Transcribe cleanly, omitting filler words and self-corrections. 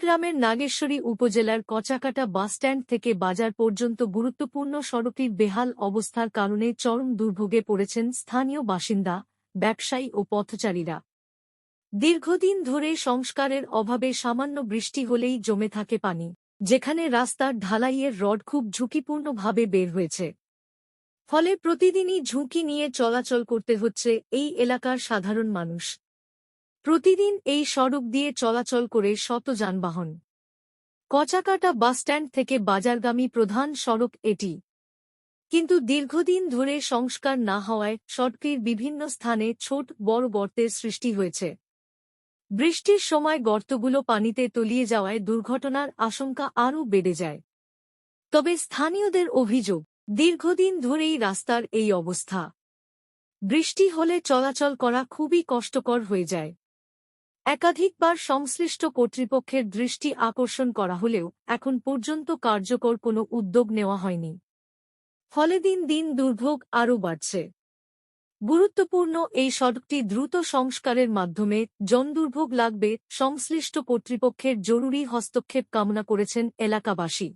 কুড়িগ্রামের নাগেশ্বরী উপজেলার কচাকাটা বাসস্ট্যান্ড থেকে বাজার পর্যন্ত গুরুত্বপূর্ণ সড়কটির বেহাল অবস্থার কারণে চরম দুর্ভোগে পড়েছেন স্থানীয় বাসিন্দা, ব্যবসায়ী ও পথচারীরা। দীর্ঘদিন ধরে সংস্কারের অভাবে সামান্য বৃষ্টি হলেই জমে থাকে পানি, যেখানে রাস্তার ঢালাইয়ের রড খুব ঝুঁকিপূর্ণভাবে বের হয়েছে। ফলে প্রতিদিনই ঝুঁকি নিয়ে চলাচল করতে হচ্ছে এই এলাকার সাধারণ মানুষ। প্রতিদিন এই সড়ক দিয়ে চলাচল করে শত যানবাহন। কচাকাটা বাসস্ট্যান্ড থেকে বাজারগামী প্রধান সড়ক এটি, কিন্তু দীর্ঘদিন ধরে সংস্কার না হওয়ায় সড়কটির বিভিন্ন স্থানে ছোট বড় গর্তের সৃষ্টি হয়েছে। বৃষ্টির সময় গর্তগুলো পানিতে তলিয়ে যাওয়ায় দুর্ঘটনার আশঙ্কা আরও বেড়ে যায়। তবে স্থানীয়দের অভিযোগ, দীর্ঘদিন ধরেই রাস্তার এই অবস্থা। বৃষ্টি হলে চলাচল করা খুবই কষ্টকর হয়ে যায়। একাধিকবার সংশ্লিষ্ট কর্তৃপক্ষের দৃষ্টি আকর্ষণ করা হলেও এখন পর্যন্ত কার্যকর কোনো উদ্যোগ নেওয়া হয়নি। ফলে দিন দিন দুর্ভোগ আরও বাড়ছে। গুরুত্বপূর্ণ এই সড়কটি দ্রুত সংস্কারের মাধ্যমে জনদুর্ভোগ লাগবে সংশ্লিষ্ট কর্তৃপক্ষের জরুরি হস্তক্ষেপ কামনা করেছেন এলাকাবাসী।